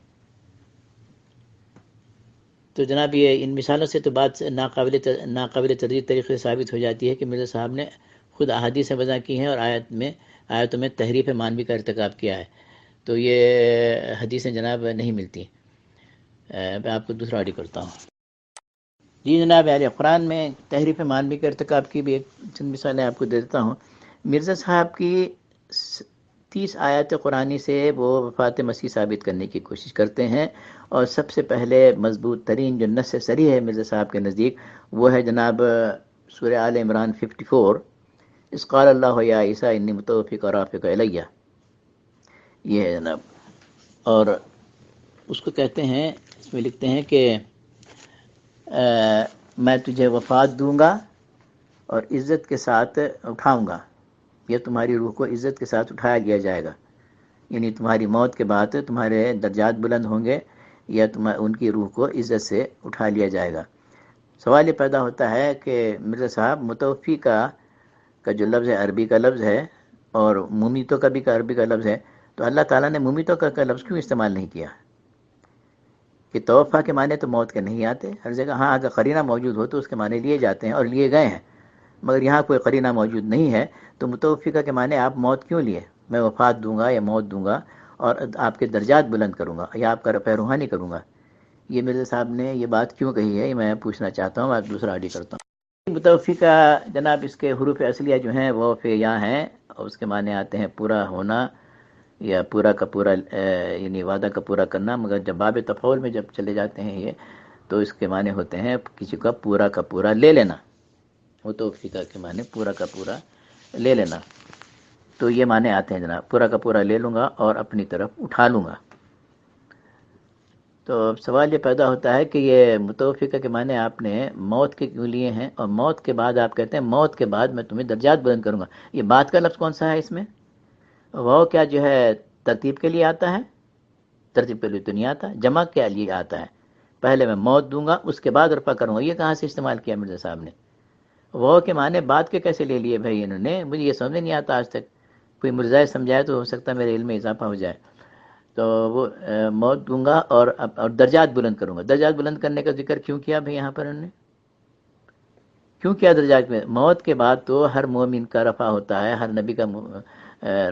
Speaker 1: تو جناب یہ ان مثالوں سے تو بات ناقابل تردید طریقے سے ثابت ہو جاتی ہے کہ مرزا صاحب نے خود احادیث وضع کی ہیں اور آیتوں میں تحریف معنوی کا ارتکاب کیا ہے. تو یہ حدیثیں جناب نہیں ملتی. میں آپ کو دوسرا آڈیو کرتا ہوں. جی جناب اہل قرآن میں تحریف معنوی کے ارتکاب کی بھی ایک چند مثالیں آپ کو دے دیتا ہوں. مرزا صاحب کی 30 آیات قرآنی سے وہ وفات مسیح ثابت کرنے کی کوشش کرتے ہیں اور سب سے پہلے مضبوط ترین جو نص صریح ہے مرزا صاحب کے نزدیک وہ ہے جناب سورہ آل عمران 54، اس قال اللہ یا عیسیٰ انی متوفیک و رافعک الیہ، یہ ہے جناب. اور اس کو کہتے ہیں، اس میں لکھتے ہیں کہ میں تجھے وفات دوں گا اور عزت کے ساتھ اٹھاؤں گا، یا تمہاری روح کو عزت کے ساتھ اٹھایا لیا جائے گا، یعنی تمہاری موت کے بعد تمہارے درجات بلند ہوں گے یا ان کی روح کو عزت سے اٹھا لیا جائے گا. سوال یہ پیدا ہوتا ہے کہ مرزا صاحب متوفی کا جو لفظ ہے عربی کا لفظ ہے، اور ممیتوں کا بھی عربی کا لفظ ہے، تو اللہ تعالیٰ نے ممیتوں کا لفظ کیوں استعمال نہیں کیا؟ کہ توفیٰ کے معنی تو موت کے نہیں آتے ہر جگہ. ہاں اگر قرینہ موجود ہو تو اس کے معنی لیے جاتے ہیں اور لیے گئے ہیں، مگر یہاں کوئی قرینہ موجود نہیں ہے، تو متوفیقہ کے معنی آپ موت کیوں لیے؟ میں وفات دوں گا یا موت دوں گا اور آپ کے درجات بلند کروں گا یا آپ کا رفع روحانی کروں گا. یہ مرزا صاحب نے یہ بات کیوں کہی ہے، یہ میں پوچھنا چاہتا ہوں. آپ دوسرا آڈی کرتا ہوں. متوفیقہ جناب اس کے حروف اصلیہ جو ہیں وہ یا ہیں، اور اس کے معنی آتے ہیں پورا ہونا یا پورا کا پورا، یعنی وعدہ کا پورا کرنا. مگر جب باب تفعول میں جب چلے جاتے ہیں یہ، تو اس کے معنی ہوتے ہیں کسی کا پورا کا پورا لے لینا. متوفیقہ کے معنی پورا کا پورا لے لینا، تو یہ معنی آتے ہیں جناب، پورا کا پورا لے لوں گا اور اپنی طرف اٹھا لوں گا. تو سوال یہ پیدا ہوتا ہے کہ یہ متوفیقہ کے معنی آپ نے موت کے کیوں لیے ہیں، اور موت کے بعد آپ کہتے ہیں موت کے بعد میں تمہیں درجات بلند کروں گا. یہ بات کا لفظ کون سا ہے اس میں؟ وہ کیا جو ہے ترتیب کے لیے آتا ہے؟ ترتیب کے لیے تو نہیں آتا. جمع کے لیے آتا ہے. پہلے میں موت دوں گا اس کے بعد رفع کروں گا. یہ کہاں سے استعمال کیا مرزا صاحب نے؟ وہ کے معنی بعد کے کیسے لے لیے بھائی انہوں نے؟ مجھے یہ سمجھ نہیں آتا آج تک. کوئی مرزا سمجھائے تو ہو سکتا ہے میرے علم میں اضافہ ہو جائے. تو وہ موت دوں گا اور درجات بلند کروں گا. درجات بلند کرنے کا ذکر کیوں کیا بھائی یہاں پر انہوں نے؟ کیوں کیا درجات میں؟ موت کے بعد تو ہر مومن کا رفع ہوتا ہے، ہر نبی کا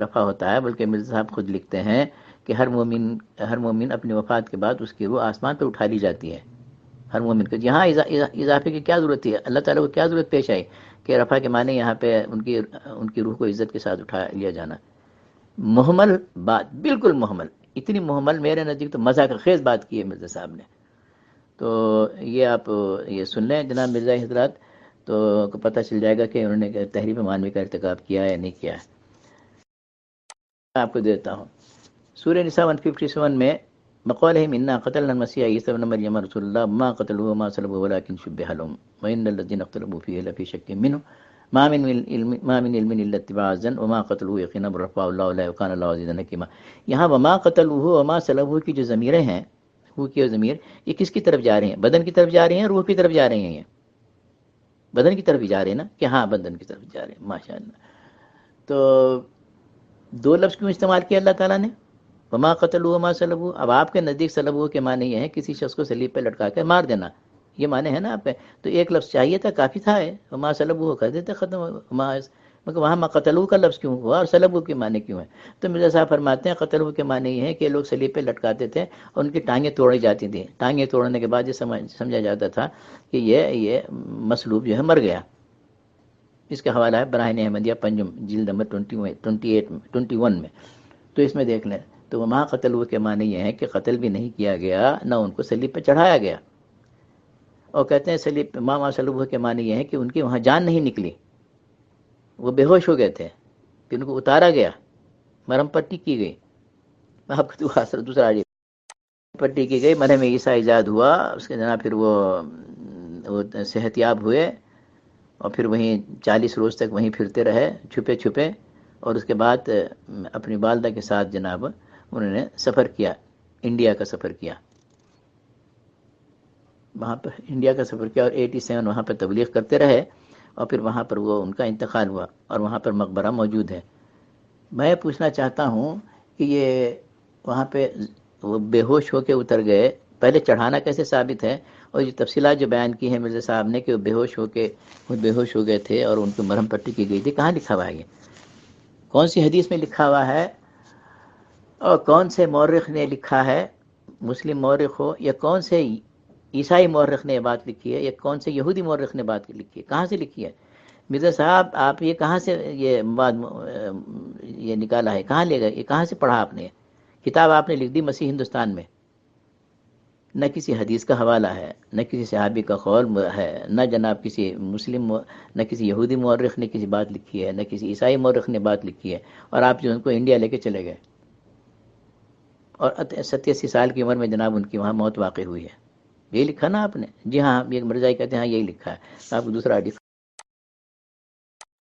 Speaker 1: رفع ہوتا ہے. بلکہ مرزا صاحب خود لکھتے ہیں کہ ہر مومن اپنی وفات کے بعد اس کی روح آسمان پہ اٹھا لی جاتی ہے. ہر مومن کو یہاں اضافے کی کیا ضرورت ہے؟ اللہ تعالیٰ کو کیا ضرورت پیش آئی کہ رفع کے معنی یہاں پہ ان کی روح کو عزت کے ساتھ اٹھا لیا جانا؟ محمل بات، بالکل محمل. اتنی محمل میرے نزدیک تو مزاق خیز بات کی ہے مرزا صاحب نے. تو یہ آپ یہ سن لیں جناب مرزا حضرات، تو پتہ چل جائے گا کہ انہوں نے تحریف معنوی کا ارتکاب کیا ہے یا نہیں کیا ہے. میں آپ کو دیتا ہوں سورہ نساء 157 میں بقولہم انا قتلنا المسیح عیسی ابن مریم رسول اللہ ما قتلوه وما صلبوه ولكن شبه لهم وان الذين اختلفوا فيه لفي شك منه ما من علم الا اتباع الظن وما قتلوه یقینا رفعه الله لا وكان الله عزيزا حكيما. یہاں وما قتلوه وما صلبوه کی جو ضمیریں ہیں، وہ کی ضمیر یہ کس کی طرف جا رہی ہیں؟ بدن کی طرف جا رہی ہیں، روح کی طرف جا رہی ہیں؟ یہ بدن کی طرف ہی جا رہے ہیں نا، کہ ہاں بدن کی طرف جا رہے ہیں. ماشاءاللہ. تو دو لفظ کیوں استعمال کیا اللہ تعالیٰ نے؟ وما قتلوا وما صلبوا. اب آپ کے نزدیک صلبوا کے معنی یہ ہے کسی شخص کو صلیب پہ لٹکا کے مار دینا، یہ معنی ہے نا آپ پہ. تو ایک لفظ چاہیے تھا، کافی تھا. وما صلبوا کر دیتے ختم. مگر وہاں ما قتلوا کا لفظ کیوں ہوا اور صلبوا کے معنی کیوں ہے؟ تو مرزا صاحب فرماتے ہیں قتلوا کے معنی یہ ہے کہ لوگ صلیب پہ لٹکاتے تھے اور ان کی ٹانگیں توڑی جاتی تھیں. ٹانگیں توڑنے کے بعد یہ سمجھا جاتا تھا کہ یہ مصلوب جو ہے مر گیا. اس کا حوالہ ہے براہین احمدیہ پنجم جلد نمبر 21 میں. تو اس میں دیکھ لیں. تو وہاں قتل ہوئے کے معنی یہ ہے کہ قتل بھی نہیں کیا گیا، نہ ان کو صلیب پہ چڑھایا گیا. اور کہتے ہیں صلیب پہ ماں صلیب ہوئے کے معنی یہ ہے کہ ان کی وہاں جان نہیں نکلی، وہ بے ہوش ہو گئے تھے، پھر ان کو اتارا گیا، مرہم پٹی کی گئی. آپ کو دوسرا پٹی کی گئی، مرہم عیسیٰ ایجاد ہوا. اس کے جناب پھر وہ صحت یاب ہوئے اور پھر وہیں 40 روز تک وہیں پھرتے رہے چھپے چھپے. اور اس کے بعد اپنی والدہ کے ساتھ جناب انہوں نے سفر کیا، انڈیا کا سفر کیا. وہاں پر انڈیا کا سفر کیا اور 87 وہاں پر تبلیغ کرتے رہے. اور پھر وہاں پر وہ ان کا انتقال ہوا اور وہاں پر مقبرہ موجود ہے. میں پوچھنا چاہتا ہوں کہ یہ وہاں پہ وہ بے ہوش ہو کے اتر گئے، پہلے چڑھانا کیسے ثابت ہے؟ اور یہ تفصیلات جو بیان کی ہیں مرزا صاحب نے کہ وہ بے ہوش ہو گئے تھے اور ان کو مرہم پٹی کی گئی تھی، کہاں لکھا ہوا ہے؟ یہ کون سی حدیث میں لکھا ہوا ہے اور کون سے مورخ نے لکھا ہے؟ مسلم مورخ ہو یا کون سے عیسائی مورخ نے یہ بات لکھی ہے یا کون سے یہودی مورخ نے بات لکھی ہے؟ کہاں سے لکھی ہے مرزا صاحب؟ آپ یہ کہاں سے یہ بات یہ نکالا ہے؟ کہاں لے گئے؟ یہ کہاں سے پڑھا آپ نے؟ کتاب آپ نے لکھ دی مسیح ہندوستان میں. نہ کسی حدیث کا حوالہ ہے، نہ کسی صحابی کا قول ہے، نہ جناب کسی مسلم نہ کسی یہودی مورخ نے کسی بات لکھی ہے، نہ کسی عیسائی مورخ نے بات لکھی ہے، اور آپ جو ان کو انڈیا لے کے چلے گئے، اور 87 سال کی عمر میں جناب ان کی وہاں موت واقع ہوئی ہے۔ یہی لکھا نا آپ نے؟ جی ہاں، یہ مرزائی کہتے ہیں ہاں یہی لکھا ہے۔ آپ کو دوسرا حدیث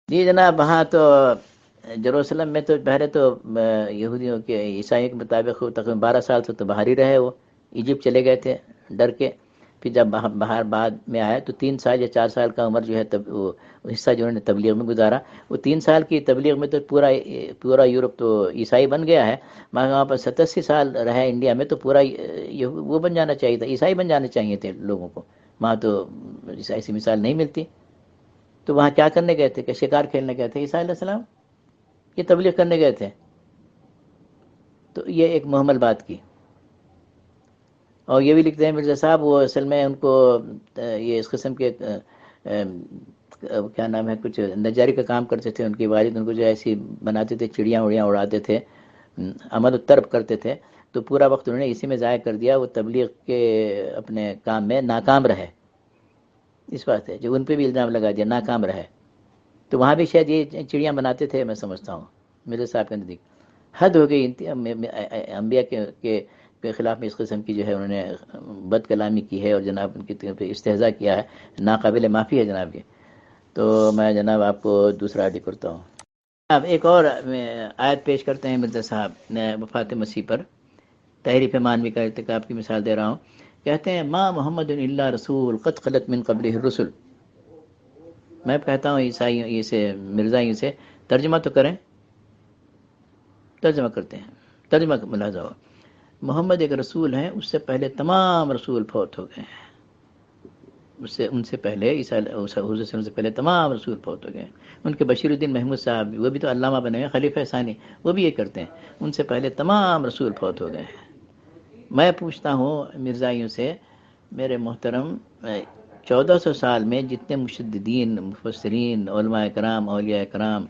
Speaker 1: جی جناب، وہاں تو جروسلم میں تو پہلے تو یہودیوں کے عیسائیوں کے مطابق تقریباً 12 سال سے تو باہر ہی رہے، وہ ایجپٹ چلے گئے تھے ڈر کے۔ پھر جب باہر بعد میں آئے تو 3 سال یا 4 سال کا عمر جو ہے تب وہ حصہ جو انہوں نے تبلیغ میں گزارا۔ وہ 3 سال کی تبلیغ میں تو پورا یورپ تو عیسائی بن گیا ہے، مگر وہاں پر 87 سال رہے انڈیا میں، تو پورا وہ بن جانا چاہیے تھا، عیسائی بن جانے چاہیے تھے لوگوں کو۔ وہاں تو ایسی مثال نہیں ملتی۔ تو وہاں کیا کرنے گئے تھے؟ کہ شکار کھیلنے گئے تھے عیسیٰ علیہ السلام؟ یہ تبلیغ کرنے گئے تھے؟ تو یہ ایک محمل بات کی۔ اور یہ بھی لکھتے ہیں مرزا صاحب، وہ اصل میں ان کو یہ اس قسم کے کیا نام ہے، کچھ نجاری کا کام کرتے تھے۔ ان کے والد ان کو جو ایسی بناتے تھے، چڑیاں اڑیاں اڑاتے تھے، عمل و ترب کرتے تھے، تو پورا وقت انہوں نے اسی میں ضائع کر دیا، وہ تبلیغ کے اپنے کام میں ناکام رہے۔ اس بات ہے جو ان پہ بھی الزام لگا دیا، ناکام رہے۔ تو وہاں بھی شاید یہ چڑیاں بناتے تھے، میں سمجھتا ہوں میرے صاحب کے نزدیک حد ہو گئی انبیاء کے خلاف میں اس قسم کی جو ہے انہوں نے بد کلامی کی ہے، اور جناب ان کی پہ استہزاء کیا ہے، ناقابل معافی ہے جناب یہ۔ تو میں جناب آپ کو دوسرا عرض کرتا ہوں۔ اب ایک اور آیت پیش کرتے ہیں مرزا صاحب وفات مسیح پر، تحریف مانوی کا ارتکاب کی مثال دے رہا ہوں۔ کہتے ہیں ما محمد الا رسول قد خلت من قبلہ الرسل۔ میں کہتا ہوں عیسائیوں سے، مرزائیوں سے ترجمہ تو کریں۔ ترجمہ کرتے ہیں، ترجمہ ملاحظہ ہو، محمد ایک رسول ہیں، اس سے پہلے تمام رسول فوت ہو گئے ہیں۔ ان سے پہلے حضور صلی اللہ علیہ وسلم سے پہلے تمام رسول فوت ہو گئے ہیں۔ ان کے بشیر الدین محمود صاحب، وہ بھی تو علامہ بنے ہیں، خلیفہ ثانی، وہ بھی یہ کرتے ہیں، ان سے پہلے تمام رسول فوت ہو گئے ہیں۔ میں پوچھتا ہوں مرزائیوں سے، میرے محترم، 1400 سال میں جتنے مشددین، مفسرین، علماء کرام، اولیاء کرام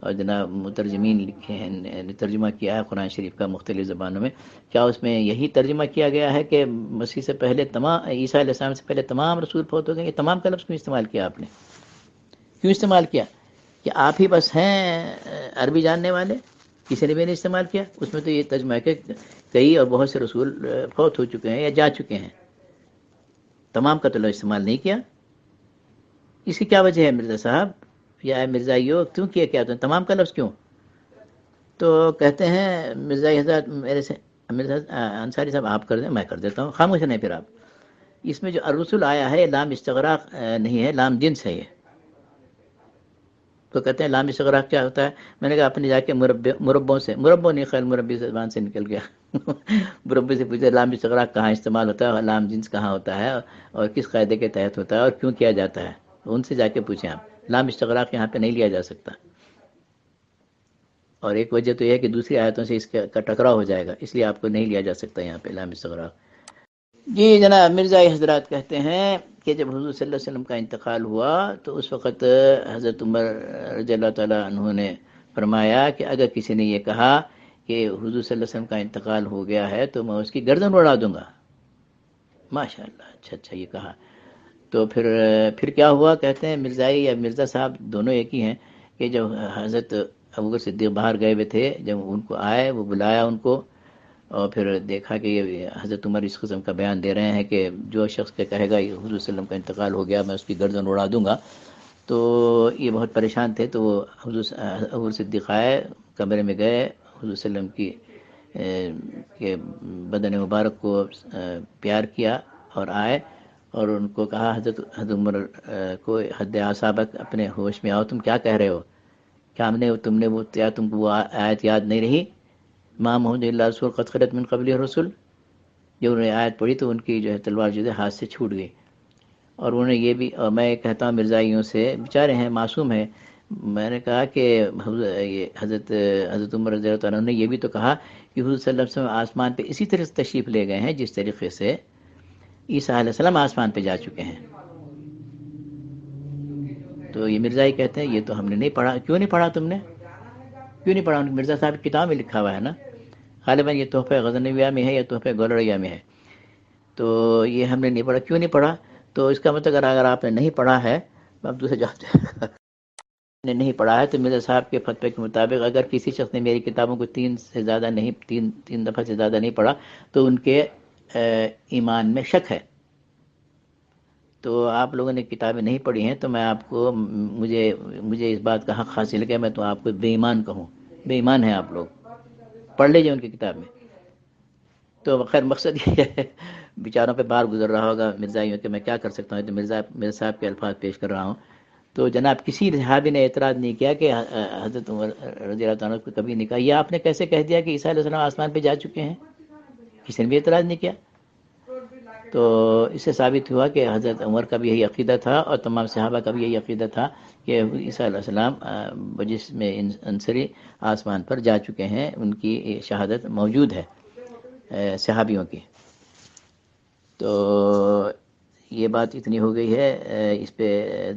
Speaker 1: اور جناب مترجمین لکھے ہیں، ترجمہ کیا ہے قرآن شریف کا مختلف زبانوں میں، کیا اس میں یہی ترجمہ کیا گیا ہے کہ مسیح سے پہلے تمام، عیسیٰ علیہ السلام سے پہلے تمام رسول فوت ہو گئے؟ یہ تمام کا لفظ کیوں استعمال کیا آپ نے؟ کیوں استعمال کیا؟ کہ آپ ہی بس ہیں عربی جاننے والے؟ کسی نے بھی نہیں استعمال کیا؟ اس میں تو یہ ترجمہ ہے کہ کئی اور بہت سے رسول فوت ہو چکے ہیں یا جا چکے ہیں، تمام کا تو لفظ استعمال نہیں کیا۔ اس کی کیا وجہ ہے مرزا صاحب یا مرزائیو؟ کیوں کیا تمام کا لفظ کیوں؟ تو کہتے ہیں مرزائی حضرت، میرے سے مرزا انصاری صاحب آپ کر دیں، میں کر دیتا ہوں، خاموش نہیں پھر آپ۔ اس میں جو الرسل آیا ہے لام استغراق نہیں ہے، لام جنس ہے یہ۔ تو کہتے ہیں لام استغراق کیا ہوتا ہے؟ میں نے کہا اپنے جا کے مربوں سے، مربوں نہیں، خیر مربی زبان سے نکل گیا مربی سے پوچھے لام استغراق کہاں استعمال ہوتا ہے، اور لام جنس کہاں ہوتا ہے، اور کس قاعدے کے تحت ہوتا ہے، اور کیوں کیا جاتا ہے؟ ان سے جا کے پوچھیں آپ، لام استغراق یہاں پہ نہیں لیا جا سکتا۔ اور ایک وجہ تو یہ ہے کہ دوسری آیتوں سے اس کا ٹکراؤ ہو جائے گا، اس لیے آپ کو نہیں لیا جا سکتا یہاں پہ لام استغراق۔ جی جناب، مرزائی حضرات کہتے ہیں کہ جب حضور صلی اللہ علیہ وسلم کا انتقال ہوا تو اس وقت حضرت عمر رضی اللہ تعالیٰ عنہ نے فرمایا کہ اگر کسی نے یہ کہا کہ حضور صلی اللہ علیہ وسلم کا انتقال ہو گیا ہے تو میں اس کی گردن اڑا دوں گا۔ ماشاء اللہ، اچھا یہ کہا۔ تو پھر کیا ہوا؟ کہتے ہیں مرزائی یا مرزا صاحب دونوں ایک ہی ہیں، کہ جب حضرت ابوبکر صدیق باہر گئے ہوئے تھے، جب ان کو آئے، وہ بلایا ان کو، اور پھر دیکھا کہ یہ حضرت عمر اس قسم کا بیان دے رہے ہیں کہ جو شخص کے کہے گا حضور صلی اللہ علیہ وسلم کا انتقال ہو گیا میں اس کی گردن اڑا دوں گا، تو یہ بہت پریشان تھے۔ تو وہ حضور صدیق آئے، کمرے میں گئے، حضور صلی اللہ علیہ وسلم کے بدن مبارک کو پیار کیا اور آئے، اور ان کو کہا حضرت عمر کو، حد اعصابک، اپنے ہوش میں آؤ، تم کیا کہہ رہے ہو؟ کیا تم نے تم کو وہ آیت یاد نہیں رہی؟ ما محمد الا رسول قد خلت من قبلہ الرسل۔ جب انہوں نے آیت پڑھی تو ان کی جو ہے تلوار جو ہے ہاتھ سے چھوٹ گئی۔ اور انہوں نے یہ بھی، اور میں کہتا ہوں مرزائیوں سے، بیچارے ہیں، معصوم ہیں، میں نے کہا کہ حضرت عمر رضی اللہ عنہ نے یہ بھی تو کہا کہ حضور صلی اللہ علیہ وسلم آسمان پہ اسی طرح سے تشریف لے گئے ہیں جس طریقے سے عیسیٰ علیہ السلام آسمان پہ جا چکے ہیں۔ تو یہ مرزائی کہتے ہیں یہ تو ہم نے نہیں پڑھا۔ کیوں نہیں پڑھا تم نے؟ کیوں نہیں پڑھا؟ مرزا صاحب کی کتاب میں لکھا ہوا ہے نا، غالباً یہ تحفہ غزنویہ میں ہے یا تحفہ گولڑیہ میں ہے۔ تو یہ ہم نے نہیں پڑھا. کیوں نہیں پڑھا؟ تو اس کا مطلب اگر آپ نے نہیں پڑھا ہے، اب دوسرے جواب نے نہیں پڑھا ہے تو مرزا صاحب کے فتوے کے مطابق اگر کسی شخص نے میری کتابوں کو تین دفعہ سے زیادہ نہیں پڑھا تو ان کے ایمان میں شک ہے. تو آپ لوگوں نے کتابیں نہیں پڑھی ہیں تو میں آپ کو مجھے اس بات کا حق حاصل ہے کہ میں تو آپ کو بے ایمان کہوں. بے ایمان ہیں آپ لوگ، پڑھ لیجیے ان کی کتاب میں. تو خیر مقصد یہ ہے، بیچاروں پہ بار گزر رہا ہوگا مرزائیوں کہ میں کیا کر سکتا ہوں، تو مرزا صاحب کے الفاظ پیش کر رہا ہوں. تو جناب کسی صحابی نے اعتراض نہیں کیا کہ حضرت عمر رضی اللہ تعالیٰ کو کبھی نہیں کہا یہ آپ نے کیسے کہہ دیا کہ عیسیٰ علیہ السلام آسمان پہ جا چکے ہیں. کسی نے بھی اعتراض نہیں کیا. تو اس سے ثابت ہوا کہ حضرت عمر کا بھی یہی عقیدہ تھا اور تمام صحابہ کا بھی یہی عقیدہ تھا کہ عیسیٰ علیہ السلام بجسم میں انصری آسمان پر جا چکے ہیں. ان کی شہادت موجود ہے صحابیوں کی. تو یہ بات اتنی ہو گئی ہے، اس پہ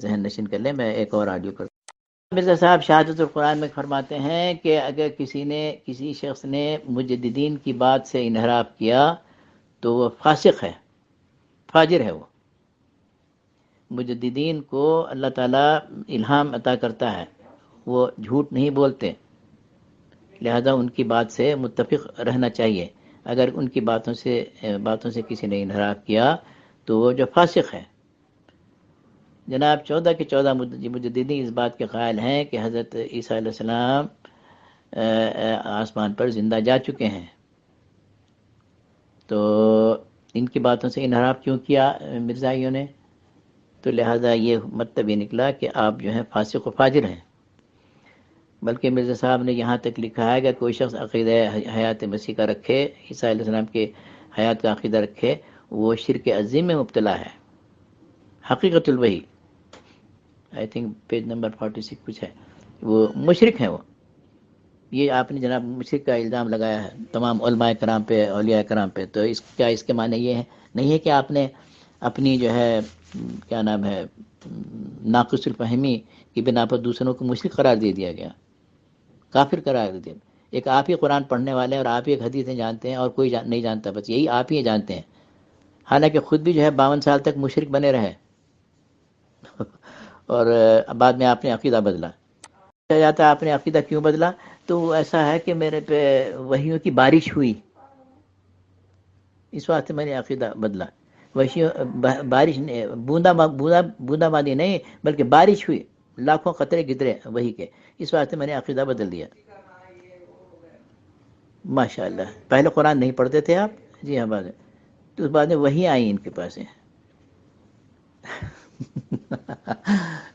Speaker 1: ذہن نشین کر لیں. میں ایک اور آڈیو کرتا ہوں. مرزا صاحب شہادت القرآن میں فرماتے ہیں کہ اگر کسی شخص نے مجددین کی بات سے انحراف کیا تو وہ فاسق ہے، فاجر ہے. وہ مجددین کو اللہ تعالیٰ الہام عطا کرتا ہے، وہ جھوٹ نہیں بولتے، لہذا ان کی بات سے متفق رہنا چاہیے. اگر ان کی باتوں سے کسی نے انحراف کیا تو وہ جو فاسق ہے. جناب 14 کے 14 مجددین اس بات کے قائل ہیں کہ حضرت عیسیٰ علیہ السلام آسمان پر زندہ جا چکے ہیں. تو ان کی باتوں سے انحراف کیوں کیا مرزائیوں نے؟ تو لہذا یہ مطلب یہ نکلا کہ آپ جو ہیں فاسق و فاجر ہیں. بلکہ مرزا صاحب نے یہاں تک لکھا ہے کہ کوئی شخص عقیدہ حیات مسیح کا رکھے، عیسیٰ علیہ السلام کے حیات کا عقیدہ رکھے، وہ شرک عظیم میں مبتلا ہے. حقیقت الوحی آئی تھنک پیج نمبر 46 کچھ ہے، وہ مشرک ہیں. وہ یہ آپ نے جناب مشرک کا الزام لگایا ہے تمام علماء کرام پہ، اولیاء کرام پہ. تو اس کے معنی یہ ہے نہیں ہے کہ آپ نے اپنی جو ہے کیا نام ہے ناقص الفہمی کی بنا پر دوسروں کو مشرک قرار دے دیا گیا، کافر قرار دے دیا. ایک آپ ہی قرآن پڑھنے والے اور آپ ہی ایک حدیثیں جانتے ہیں اور کوئی نہیں جانتا، بس یہی آپ ہی جانتے ہیں. حالانکہ خود بھی جو ہے 52 سال تک مشرک بنے رہے اور بعد میں آپ نے عقیدہ بدلا. جاتا آپ نے عقیدہ کیوں بدلا؟ تو ایسا ہے کہ میرے پہ وحیوں کی بارش ہوئی، اس واسطے میں نے عقیدہ بدلا. بارش بوندا باندی نہیں بلکہ بارش ہوئی، لاکھوں قطرے گدرے وہی کے، اس واسطے میں نے عقیدہ بدل دیا. ماشاء اللہ. پہلے قرآن نہیں پڑھتے تھے آپ؟ جی ہاں بعد تو اس بعد میں وہی آئی ان کے پاس ہے.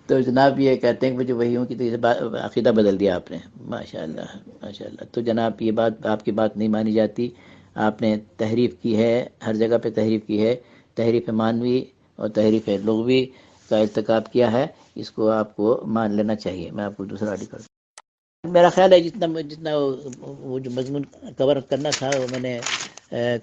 Speaker 1: تو جناب یہ کہتے ہیں کہ مجھے وہی ہوں کہ عقیدہ بدل دیا آپ نے. ماشاء اللہ ماشاء اللہ. تو جناب یہ بات آپ کی بات نہیں مانی جاتی. آپ نے تحریف کی ہے، ہر جگہ پہ تحریف کی ہے. تحریف مانوی اور تحریف لغوی کا ارتکاب کیا ہے، اس کو آپ کو مان لینا چاہیے. میں آپ کو دوسرا آرٹیکل میرا خیال ہے جتنا وہ جو مضمون کور کرنا تھا وہ میں نے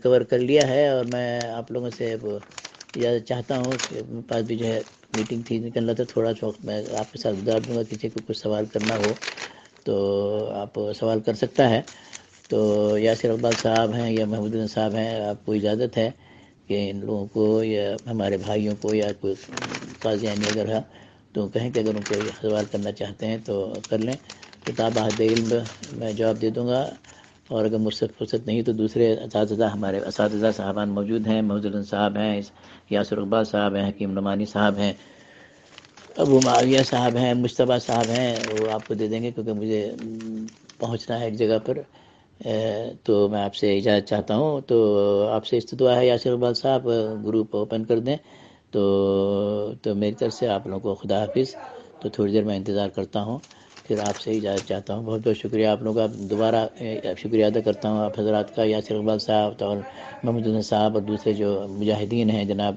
Speaker 1: کور کر لیا ہے. اور میں آپ لوگوں سے اجازت چاہتا ہوں کہ میرے پاس بھی جو ہے میٹنگ تھی، نکلنا تھا تھوڑا سا وقت میں آپ کے ساتھ گزار دوں گا. کسی کو کچھ سوال کرنا ہو تو آپ سوال کر سکتا ہے. تو یاسر اقبال صاحب ہیں یا محمود الحسن صاحب ہیں، آپ کو اجازت ہے کہ ان لوگوں کو یا ہمارے بھائیوں کو یا کوئی قاضیانی اگر ہے تو کہیں کہ اگر ان کو سوال کرنا چاہتے ہیں تو کر لیں. کتاب عہد علم میں جواب دے دوں گا، اور اگر مجھ سے فرصت نہیں تو دوسرے ہمارے اساتذہ صاحبان موجود ہیں. محمود الحسن صاحب ہیں، یاسر اقبال صاحب ہیں، حکیم نعمانی صاحب ہیں، ابو معاویہ صاحب ہیں، مجتبیٰ صاحب ہیں. وہ آپ کو دے دیں گے کیونکہ مجھے پہنچنا ہے ایک جگہ پر. تو میں آپ سے اجازت چاہتا ہوں. تو آپ سے استدعا ہے یاسر اقبال صاحب گروپ اوپن کر دیں. تو میری طرف سے آپ لوگوں کو خدا حافظ. تو تھوڑی دیر میں انتظار کرتا ہوں، پھر آپ سے اجازت چاہتا ہوں. بہت بہت شکریہ آپ لوگوں کا. دوبارہ شکریہ ادا کرتا ہوں آپ حضرات کا، یاسر اقبال صاحب اور محمود الحسن صاحب اور دوسرے جو مجاہدین ہیں جناب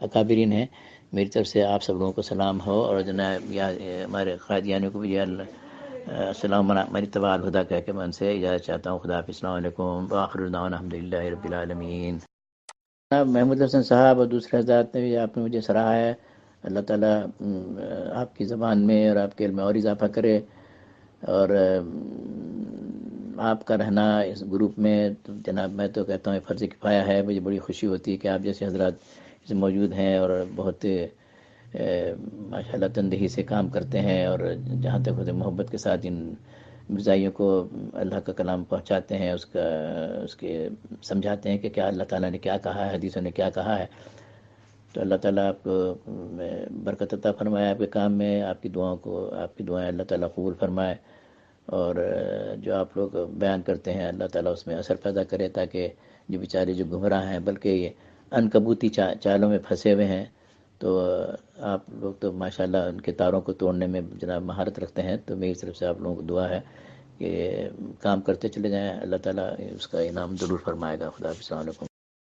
Speaker 1: اکابرین ہیں. میری طرف سے آپ سب لوگوں کو سلام ہو، اور جناب یا ہمارے قائدیانوں کو بھی السلام ہماری تبع الہدا کہہ کے میں ان سے اجازت چاہتا ہوں. خدا حافظ. السلام علیکم وآخر دعوانا الحمدللہ رب العالمین. محمود حسن صاحب اور دوسرے حضرات نے بھی آپ نے مجھے سراہا ہے. اللہ تعالیٰ آپ کی زبان میں اور آپ کے علم میں اور اضافہ کرے. اور آپ کا رہنا اس گروپ میں تو جناب میں تو کہتا ہوں فرض کفایہ ہے. مجھے بڑی خوشی ہوتی ہے کہ آپ جیسے حضرات اس میں موجود ہیں اور بہت ماشاء اللہ تندہی سے کام کرتے ہیں، اور جہاں تک ہوتے محبت کے ساتھ ان مرزائیوں کو اللہ کا کلام پہنچاتے ہیں، اس کے سمجھاتے ہیں کہ کیا اللہ تعالیٰ نے کیا کہا ہے، حدیثوں نے کیا کہا ہے. تو اللہ تعالیٰ آپ کو برکت عطا فرمائے آپ کے کام میں، آپ کی دعاؤں کو، آپ کی دعائیں اللہ تعالیٰ قبول فرمائے، اور جو آپ لوگ بیان کرتے ہیں اللہ تعالیٰ اس میں اثر پیدا کرے، تاکہ جو بیچارے جو گمراہ ہیں بلکہ یہ عنکبوتی چالوں میں پھنسے ہوئے ہیں، تو آپ لوگ تو ماشاءاللہ ان کے تاروں کو توڑنے میں جناب مہارت رکھتے ہیں. تو میری طرف سے آپ لوگوں کو دعا ہے کہ کام کرتے چلے جائیں، اللہ تعالیٰ اس کا انعام ضرور فرمائے گا. خدا حافظ. السلام علیکم.